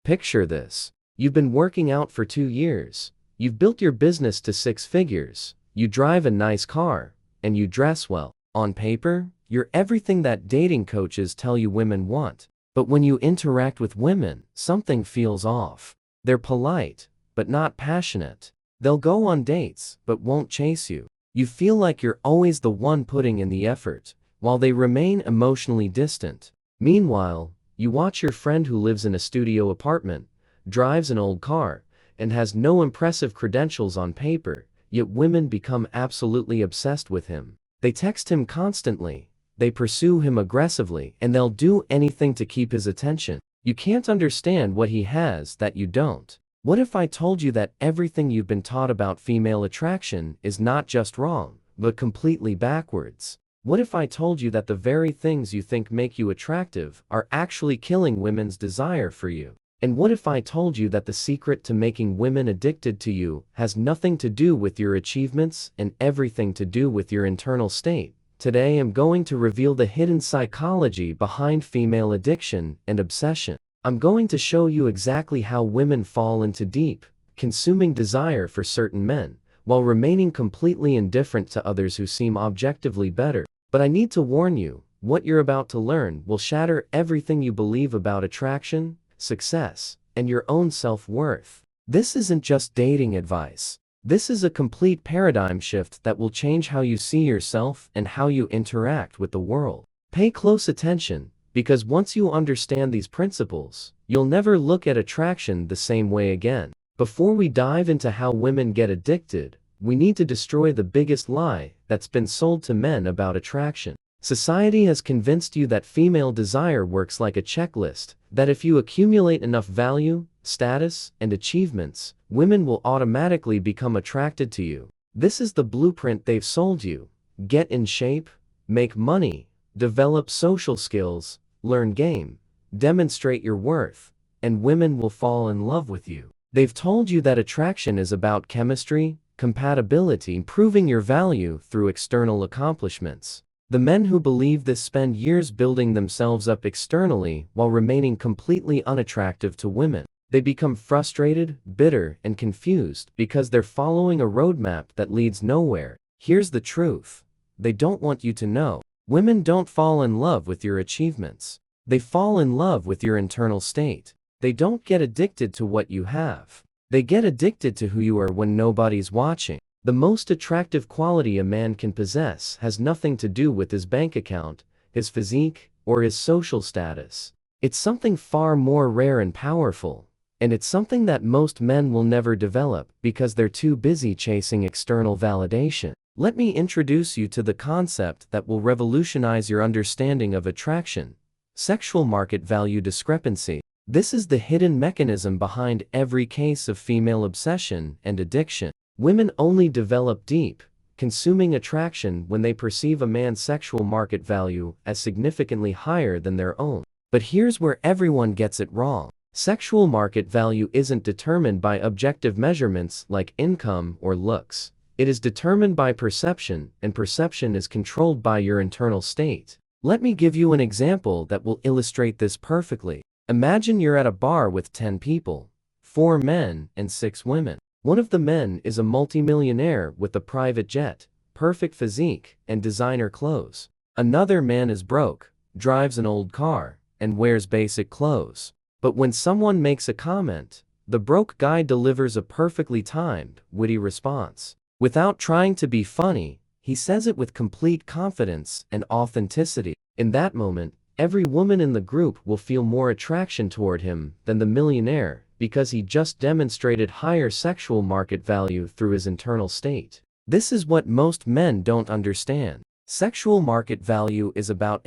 Picture this. You've been working out for 2 years. You've built your business to 6 figures. You drive a nice car. And you dress well. On paper, you're everything that dating coaches tell you women want. But when you interact with women, something feels off. They're polite, but not passionate. They'll go on dates, but won't chase you. You feel like you're always the one putting in the effort, while they remain emotionally distant. Meanwhile, you watch your friend who lives in a studio apartment, drives an old car, and has no impressive credentials on paper, yet women become absolutely obsessed with him. They text him constantly, they pursue him aggressively, and they'll do anything to keep his attention. You can't understand what he has that you don't. What if I told you that everything you've been taught about female attraction is not just wrong, but completely backwards? What if I told you that the very things you think make you attractive are actually killing women's desire for you? And what if I told you that the secret to making women addicted to you has nothing to do with your achievements and everything to do with your internal state? Today I'm going to reveal the hidden psychology behind female addiction and obsession. I'm going to show you exactly how women fall into deep, consuming desire for certain men, while remaining completely indifferent to others who seem objectively better. But I need to warn you, what you're about to learn will shatter everything you believe about attraction, success, and your own self-worth. This isn't just dating advice. This is a complete paradigm shift that will change how you see yourself and how you interact with the world. Pay close attention, because once you understand these principles, you'll never look at attraction the same way again. Before we dive into how women get addicted, we need to destroy the biggest lie that's been sold to men about attraction. Society has convinced you that female desire works like a checklist, that if you accumulate enough value, status, and achievements, women will automatically become attracted to you. This is the blueprint they've sold you. Get in shape, make money, develop social skills, learn game, demonstrate your worth, and women will fall in love with you. They've told you that attraction is about chemistry, compatibility, proving your value through external accomplishments. The men who believe this spend years building themselves up externally while remaining completely unattractive to women. They become frustrated, bitter, and confused because they're following a roadmap that leads nowhere. Here's the truth. They don't want you to know. Women don't fall in love with your achievements. They fall in love with your internal state. They don't get addicted to what you have. They get addicted to who you are when nobody's watching. The most attractive quality a man can possess has nothing to do with his bank account, his physique, or his social status. It's something far more rare and powerful, and it's something that most men will never develop because they're too busy chasing external validation. Let me introduce you to the concept that will revolutionize your understanding of attraction: sexual market value discrepancy. This is the hidden mechanism behind every case of female obsession and addiction. Women only develop deep, consuming attraction when they perceive a man's sexual market value as significantly higher than their own. But here's where everyone gets it wrong. Sexual market value isn't determined by objective measurements like income or looks. It is determined by perception, and perception is controlled by your internal state. Let me give you an example that will illustrate this perfectly. Imagine you're at a bar with 10 people, 4 men and 6 women. One of the men is a multimillionaire with a private jet, perfect physique, and designer clothes. Another man is broke, drives an old car, and wears basic clothes. But when someone makes a comment, the broke guy delivers a perfectly timed, witty response. Without trying to be funny, he says it with complete confidence and authenticity. In that moment, every woman in the group will feel more attraction toward him than the millionaire, because he just demonstrated higher sexual market value through his internal state. This is what most men don't understand. Sexual market value is about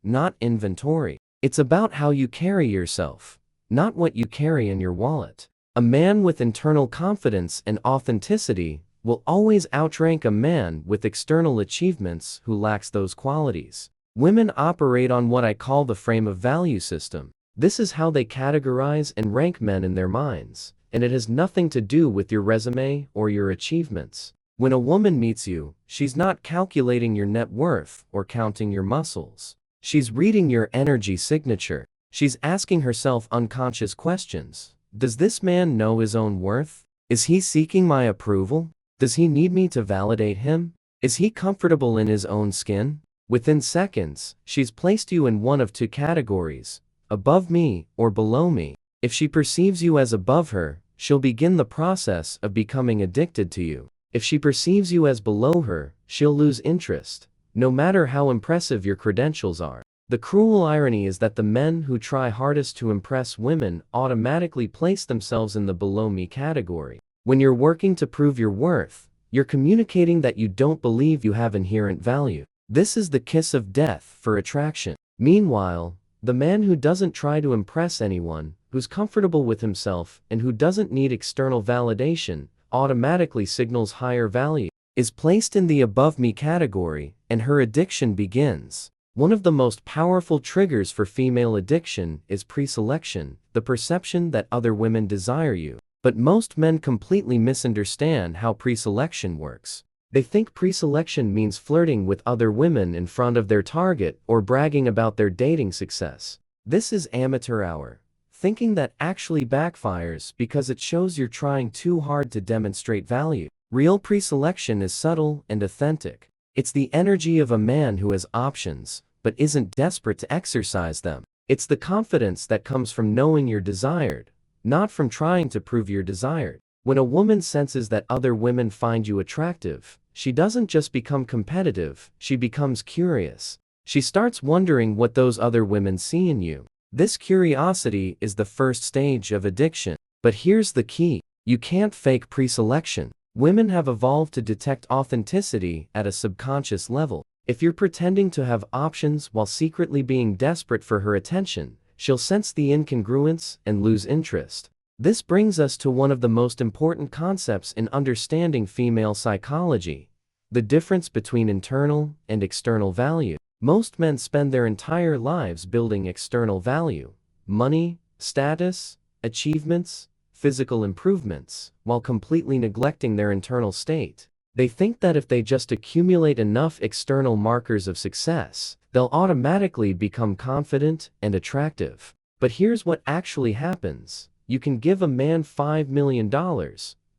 not inventory. It's about how you carry yourself, not what you carry in your wallet. A man with internal confidence and authenticity will always outrank a man with external achievements who lacks those qualities. Women operate on what I call the frame of value system. This is how they categorize and rank men in their minds, and it has nothing to do with your resume or your achievements. When a woman meets you, she's not calculating your net worth or counting your muscles. She's reading your energy signature. She's asking herself unconscious questions. Does this man know his own worth? Is he seeking my approval? Does he need me to validate him? Is he comfortable in his own skin? Within seconds, she's placed you in one of two categories: above me or below me. If she perceives you as above her, she'll begin the process of becoming addicted to you. If she perceives you as below her, she'll lose interest, no matter how impressive your credentials are. The cruel irony is that the men who try hardest to impress women automatically place themselves in the below me category. When you're working to prove your worth, you're communicating that you don't believe you have inherent value. This is the kiss of death for attraction. Meanwhile, the man who doesn't try to impress anyone, who's comfortable with himself, and who doesn't need external validation, automatically signals higher value, is placed in the above me category, and her addiction begins. One of the most powerful triggers for female addiction is preselection, the perception that other women desire you. But most men completely misunderstand how preselection works. They think preselection means flirting with other women in front of their target or bragging about their dating success. This is amateur hour thinking that actually backfires because it shows you're trying too hard to demonstrate value. Real preselection is subtle and authentic. It's the energy of a man who has options, but isn't desperate to exercise them. It's the confidence that comes from knowing you're desired, not from trying to prove you're desired. When a woman senses that other women find you attractive, she doesn't just become competitive, she becomes curious. She starts wondering what those other women see in you. This curiosity is the first stage of addiction. But here's the key: you can't fake preselection. Women have evolved to detect authenticity at a subconscious level. If you're pretending to have options while secretly being desperate for her attention, she'll sense the incongruence and lose interest. This brings us to one of the most important concepts in understanding female psychology: the difference between internal and external value. Most men spend their entire lives building external value, money, status, achievements, physical improvements, while completely neglecting their internal state. They think that if they just accumulate enough external markers of success, they'll automatically become confident and attractive. But here's what actually happens. You can give a man $5 million,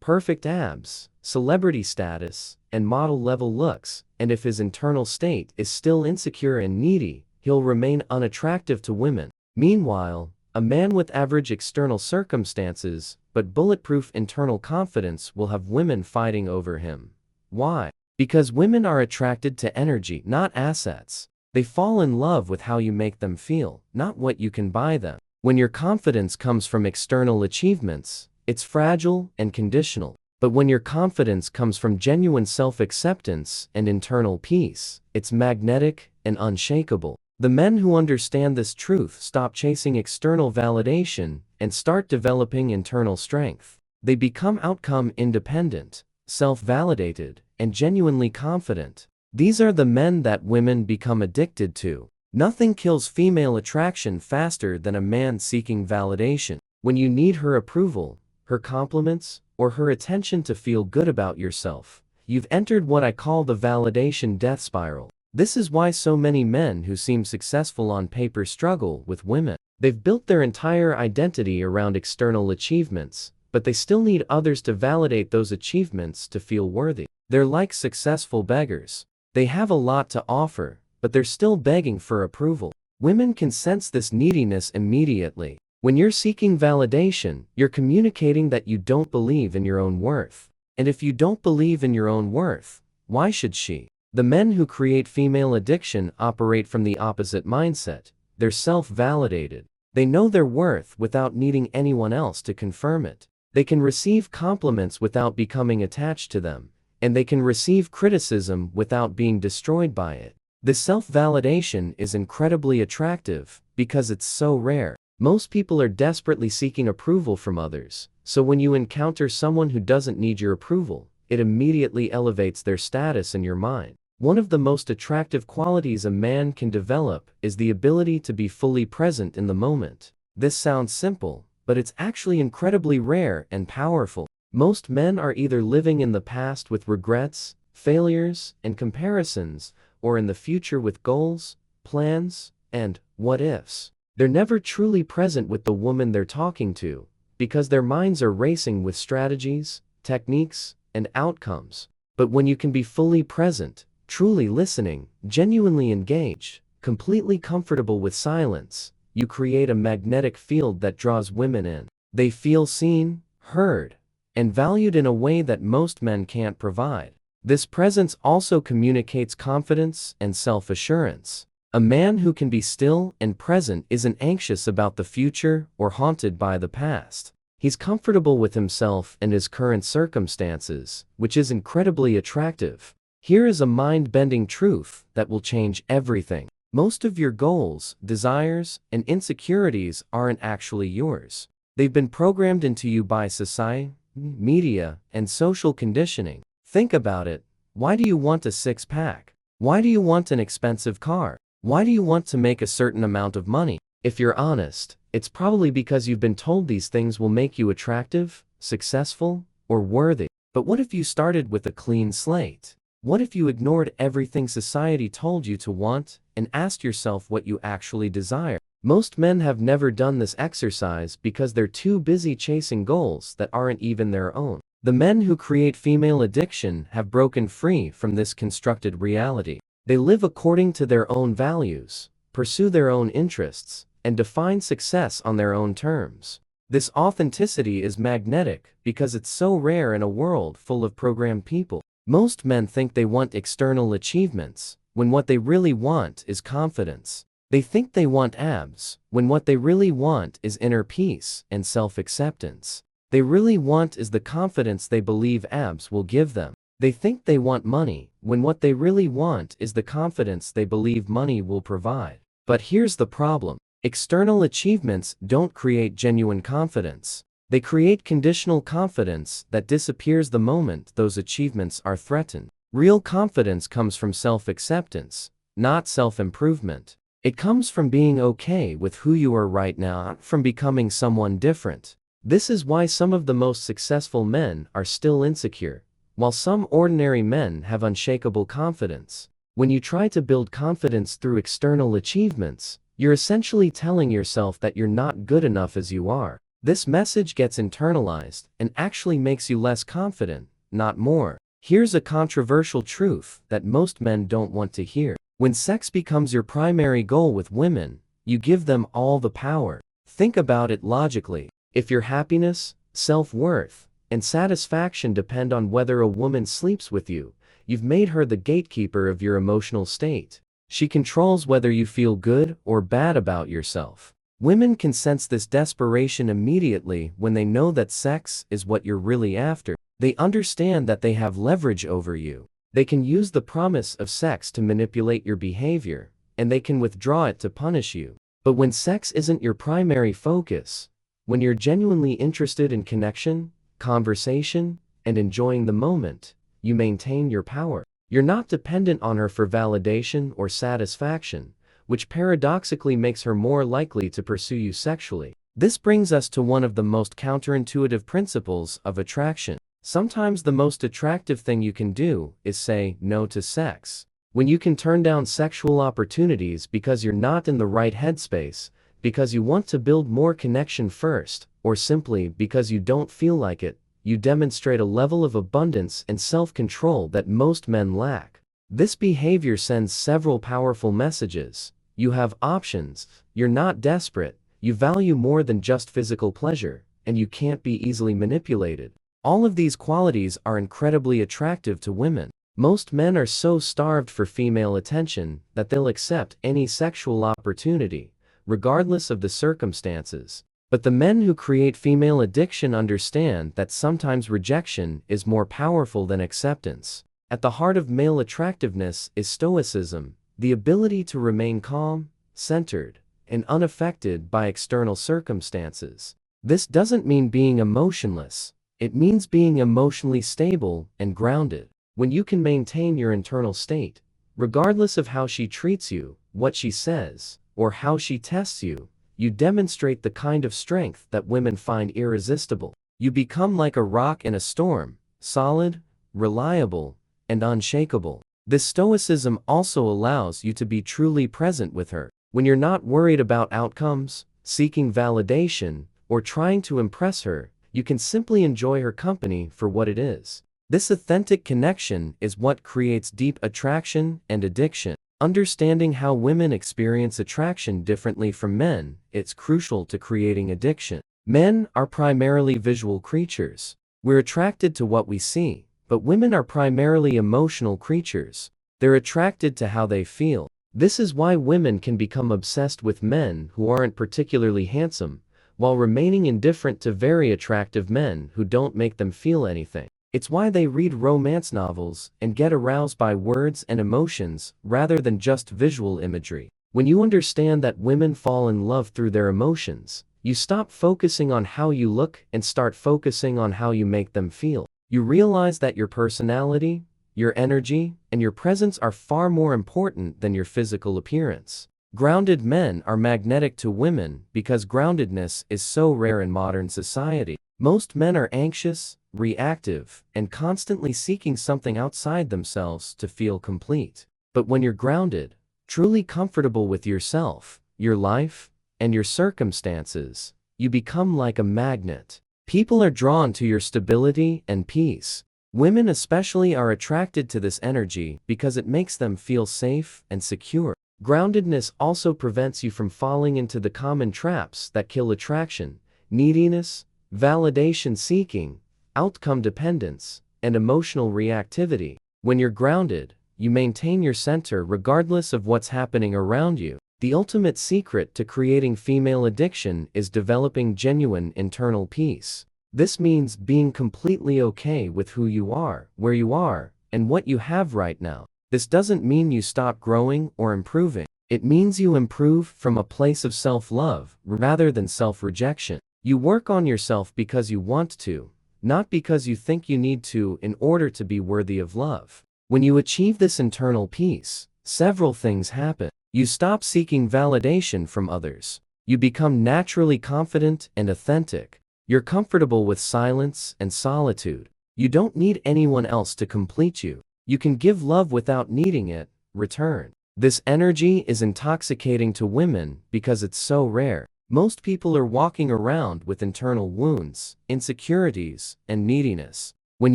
perfect abs, celebrity status, and model-level looks, and if his internal state is still insecure and needy, he'll remain unattractive to women. Meanwhile, a man with average external circumstances, but bulletproof internal confidence will have women fighting over him. Why? Because women are attracted to energy, not assets. They fall in love with how you make them feel, not what you can buy them. When your confidence comes from external achievements, it's fragile and conditional. But when your confidence comes from genuine self-acceptance and internal peace, it's magnetic and unshakable. The men who understand this truth stop chasing external validation and start developing internal strength. They become outcome independent, self-validated, and genuinely confident. These are the men that women become addicted to. Nothing kills female attraction faster than a man seeking validation. When you need her approval, her compliments, or her attention to feel good about yourself, you've entered what I call the validation death spiral. This is why so many men who seem successful on paper struggle with women. They've built their entire identity around external achievements, but they still need others to validate those achievements to feel worthy. They're like successful beggars. They have a lot to offer, but they're still begging for approval. Women can sense this neediness immediately. When you're seeking validation, you're communicating that you don't believe in your own worth. And if you don't believe in your own worth, why should she? The men who create female addiction operate from the opposite mindset. They're self-validated. They know their worth without needing anyone else to confirm it. They can receive compliments without becoming attached to them, and they can receive criticism without being destroyed by it. This self-validation is incredibly attractive because it's so rare. Most people are desperately seeking approval from others, so when you encounter someone who doesn't need your approval, it immediately elevates their status in your mind. One of the most attractive qualities a man can develop is the ability to be fully present in the moment. This sounds simple, but it's actually incredibly rare and powerful. Most men are either living in the past with regrets, failures, and comparisons, or in the future with goals, plans, and what-ifs. They're never truly present with the woman they're talking to, because their minds are racing with strategies, techniques, and outcomes. But when you can be fully present, truly listening, genuinely engaged, completely comfortable with silence, you create a magnetic field that draws women in. They feel seen, heard, and valued in a way that most men can't provide. This presence also communicates confidence and self-assurance. A man who can be still and present isn't anxious about the future or haunted by the past. He's comfortable with himself and his current circumstances, which is incredibly attractive. Here is a mind-bending truth that will change everything. Most of your goals, desires, and insecurities aren't actually yours. They've been programmed into you by society, media, and social conditioning. Think about it. Why do you want a six-pack? Why do you want an expensive car? Why do you want to make a certain amount of money? If you're honest, it's probably because you've been told these things will make you attractive, successful, or worthy. But what if you started with a clean slate? What if you ignored everything society told you to want and asked yourself what you actually desire? Most men have never done this exercise because they're too busy chasing goals that aren't even their own. The men who create female addiction have broken free from this constructed reality. They live according to their own values, pursue their own interests, and define success on their own terms. This authenticity is magnetic because it's so rare in a world full of programmed people. Most men think they want external achievements, when what they really want is confidence. They think they want abs, when what they really want is inner peace and self-acceptance. They really want is the confidence they believe abs will give them. They think they want money, when what they really want is the confidence they believe money will provide. But here's the problem. External achievements don't create genuine confidence. They create conditional confidence that disappears the moment those achievements are threatened. Real confidence comes from self-acceptance, not self-improvement. It comes from being okay with who you are right now, not from becoming someone different. This is why some of the most successful men are still insecure, while some ordinary men have unshakable confidence. When you try to build confidence through external achievements, you're essentially telling yourself that you're not good enough as you are. This message gets internalized and actually makes you less confident, not more. Here's a controversial truth that most men don't want to hear. When sex becomes your primary goal with women, you give them all the power. Think about it logically. If your happiness, self-worth, and satisfaction depend on whether a woman sleeps with you, you've made her the gatekeeper of your emotional state. She controls whether you feel good or bad about yourself. Women can sense this desperation immediately when they know that sex is what you're really after. They understand that they have leverage over you. They can use the promise of sex to manipulate your behavior, and they can withdraw it to punish you. But when sex isn't your primary focus, when you're genuinely interested in connection, conversation, and enjoying the moment, you maintain your power. You're not dependent on her for validation or satisfaction, which paradoxically makes her more likely to pursue you sexually. This brings us to one of the most counterintuitive principles of attraction. Sometimes the most attractive thing you can do is say no to sex. When you can turn down sexual opportunities because you're not in the right headspace, because you want to build more connection first, or simply because you don't feel like it, you demonstrate a level of abundance and self-control that most men lack. This behavior sends several powerful messages. You have options, you're not desperate, you value more than just physical pleasure, and you can't be easily manipulated. All of these qualities are incredibly attractive to women. Most men are so starved for female attention that they'll accept any sexual opportunity, regardless of the circumstances. But the men who create female addiction understand that sometimes rejection is more powerful than acceptance. At the heart of male attractiveness is stoicism, the ability to remain calm, centered, and unaffected by external circumstances. This doesn't mean being emotionless. It means being emotionally stable and grounded. When you can maintain your internal state, regardless of how she treats you, what she says, or how she tests you, you demonstrate the kind of strength that women find irresistible. You become like a rock in a storm, solid, reliable, and unshakable. This stoicism also allows you to be truly present with her. When you're not worried about outcomes, seeking validation, or trying to impress her, you can simply enjoy her company for what it is. This authentic connection is what creates deep attraction and addiction. Understanding how women experience attraction differently from men, it's crucial to creating addiction. Men are primarily visual creatures. We're attracted to what we see, but women are primarily emotional creatures. They're attracted to how they feel. This is why women can become obsessed with men who aren't particularly handsome, while remaining indifferent to very attractive men who don't make them feel anything. It's why they read romance novels and get aroused by words and emotions rather than just visual imagery. When you understand that women fall in love through their emotions, you stop focusing on how you look and start focusing on how you make them feel. You realize that your personality, your energy, and your presence are far more important than your physical appearance. Grounded men are magnetic to women because groundedness is so rare in modern society. Most men are anxious, reactive, and constantly seeking something outside themselves to feel complete. But when you're grounded, truly comfortable with yourself, your life, and your circumstances, you become like a magnet. People are drawn to your stability and peace. Women especially are attracted to this energy because it makes them feel safe and secure. Groundedness also prevents you from falling into the common traps that kill attraction: neediness, validation seeking, outcome dependence, and emotional reactivity. When you're grounded, you maintain your center regardless of what's happening around you. The ultimate secret to creating female addiction is developing genuine internal peace. This means being completely okay with who you are, where you are, and what you have right now. This doesn't mean you stop growing or improving. It means you improve from a place of self-love rather than self-rejection. You work on yourself because you want to, not because you think you need to in order to be worthy of love. When you achieve this internal peace, several things happen. You stop seeking validation from others. You become naturally confident and authentic. You're comfortable with silence and solitude. You don't need anyone else to complete you. You can give love without needing it, return. This energy is intoxicating to women because it's so rare. Most people are walking around with internal wounds, insecurities, and neediness. When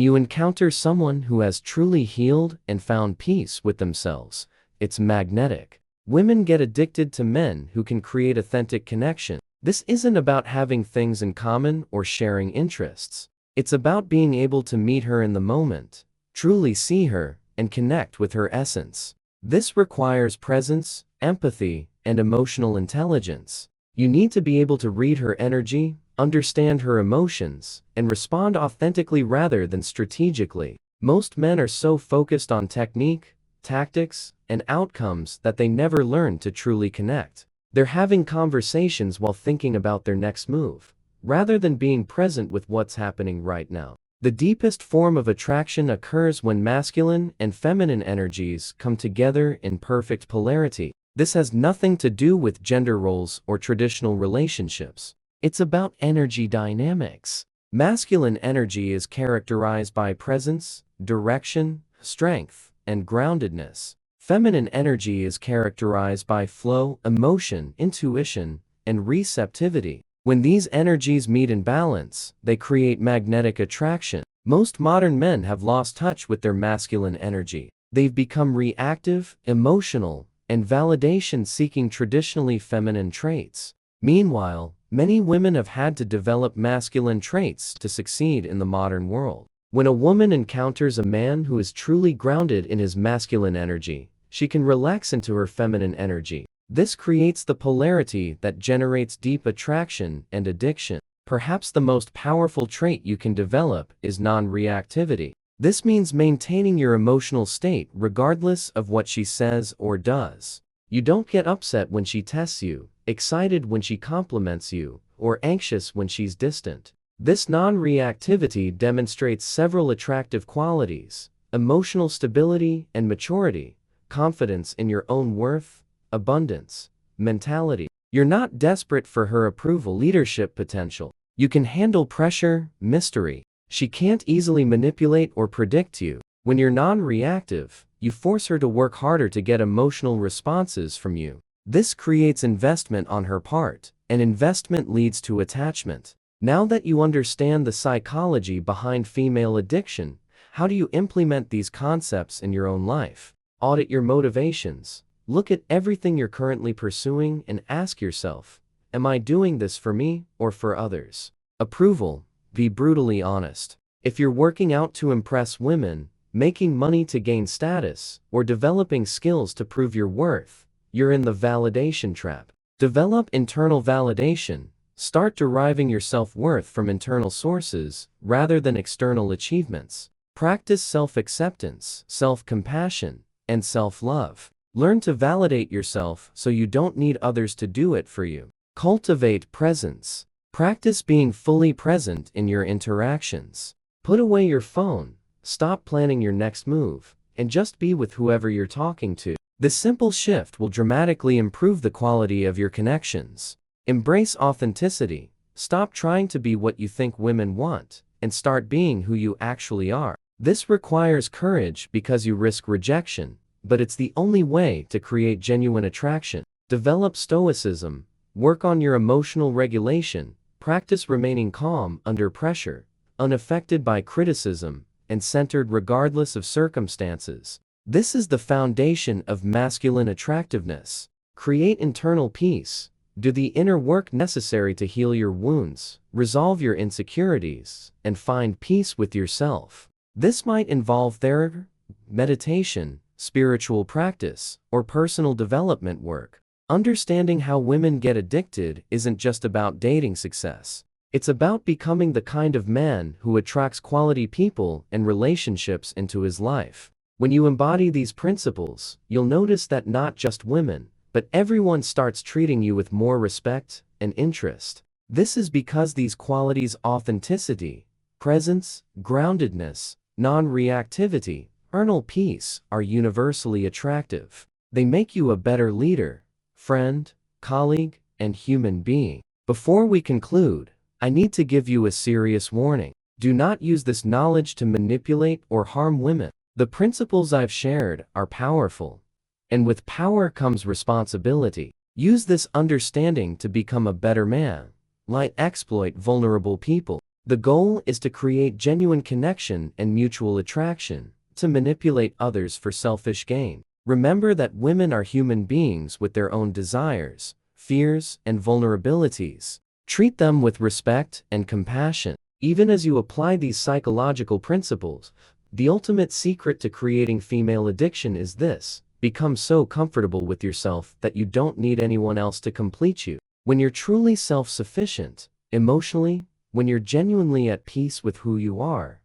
you encounter someone who has truly healed and found peace with themselves, it's magnetic. Women get addicted to men who can create authentic connection. This isn't about having things in common or sharing interests. It's about being able to meet her in the moment, truly see her, and connect with her essence. This requires presence, empathy, and emotional intelligence. You need to be able to read her energy, understand her emotions, and respond authentically rather than strategically. Most men are so focused on technique, tactics, and outcomes that they never learn to truly connect. They're having conversations while thinking about their next move, rather than being present with what's happening right now. The deepest form of attraction occurs when masculine and feminine energies come together in perfect polarity. This has nothing to do with gender roles or traditional relationships. It's about energy dynamics. Masculine energy is characterized by presence, direction, strength, and groundedness. Feminine energy is characterized by flow, emotion, intuition, and receptivity. When these energies meet in balance, they create magnetic attraction. Most modern men have lost touch with their masculine energy. They've become reactive, emotional, and validation-seeking traditionally feminine traits. Meanwhile, many women have had to develop masculine traits to succeed in the modern world. When a woman encounters a man who is truly grounded in his masculine energy, she can relax into her feminine energy. This creates the polarity that generates deep attraction and addiction. Perhaps the most powerful trait you can develop is non-reactivity. This means maintaining your emotional state regardless of what she says or does. You don't get upset when she tests you, excited when she compliments you, or anxious when she's distant. This non-reactivity demonstrates several attractive qualities: emotional stability and maturity, confidence in your own worth, abundance, mentality. You're not desperate for her approval, leadership potential. You can handle pressure, mystery. She can't easily manipulate or predict you. When you're non-reactive, you force her to work harder to get emotional responses from you. This creates investment on her part, and investment leads to attachment. Now that you understand the psychology behind female addiction, how do you implement these concepts in your own life? Audit your motivations. Look at everything you're currently pursuing and ask yourself, am I doing this for me or for others? Approval. Be brutally honest. If you're working out to impress women, making money to gain status, or developing skills to prove your worth, you're in the validation trap. Develop internal validation. Start deriving your self-worth from internal sources rather than external achievements. Practice self-acceptance, self-compassion, and self-love. Learn to validate yourself so you don't need others to do it for you. Cultivate presence. Practice being fully present in your interactions. Put away your phone, stop planning your next move, and just be with whoever you're talking to. This simple shift will dramatically improve the quality of your connections. Embrace authenticity. Stop trying to be what you think women want, and start being who you actually are. This requires courage because you risk rejection, but it's the only way to create genuine attraction. Develop stoicism. Work on your emotional regulation. Practice remaining calm under pressure, unaffected by criticism, and centered regardless of circumstances. This is the foundation of masculine attractiveness. Create internal peace. Do the inner work necessary to heal your wounds, resolve your insecurities, and find peace with yourself. This might involve therapy, meditation, spiritual practice, or personal development work. Understanding how women get addicted isn't just about dating success. It's about becoming the kind of man who attracts quality people and relationships into his life. When you embody these principles, you'll notice that not just women, but everyone starts treating you with more respect and interest. This is because these qualities, authenticity, presence, groundedness, non-reactivity, internal peace, are universally attractive. They make you a better leader, friend, colleague, and human being. Before we conclude, I need to give you a serious warning. Do not use this knowledge to manipulate or harm women. The principles I've shared are powerful, and with power comes responsibility. Use this understanding to become a better man, not exploit vulnerable people. The goal is to create genuine connection and mutual attraction, to manipulate others for selfish gain. Remember that women are human beings with their own desires, fears, and vulnerabilities. Treat them with respect and compassion. Even as you apply these psychological principles, the ultimate secret to creating female addiction is this: become so comfortable with yourself that you don't need anyone else to complete you. When you're truly self-sufficient, emotionally, when you're genuinely at peace with who you are,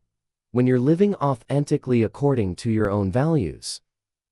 when you're living authentically according to your own values,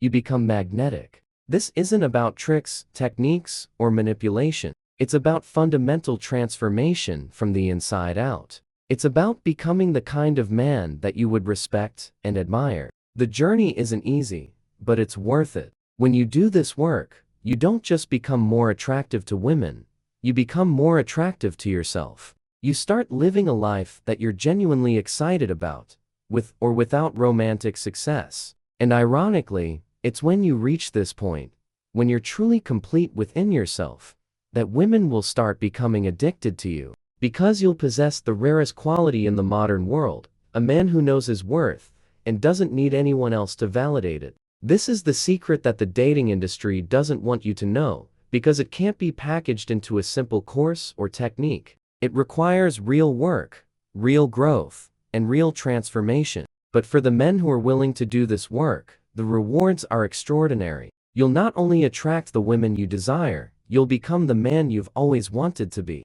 you become magnetic. This isn't about tricks, techniques, or manipulation. It's about fundamental transformation from the inside out. It's about becoming the kind of man that you would respect and admire. The journey isn't easy, but it's worth it. When you do this work, you don't just become more attractive to women, you become more attractive to yourself. You start living a life that you're genuinely excited about, with or without romantic success. And ironically, it's when you reach this point, when you're truly complete within yourself, that women will start becoming addicted to you. Because you'll possess the rarest quality in the modern world, a man who knows his worth and doesn't need anyone else to validate it. This is the secret that the dating industry doesn't want you to know, because it can't be packaged into a simple course or technique. It requires real work, real growth, and real transformation. But for the men who are willing to do this work, the rewards are extraordinary. You'll not only attract the women you desire, you'll become the man you've always wanted to be.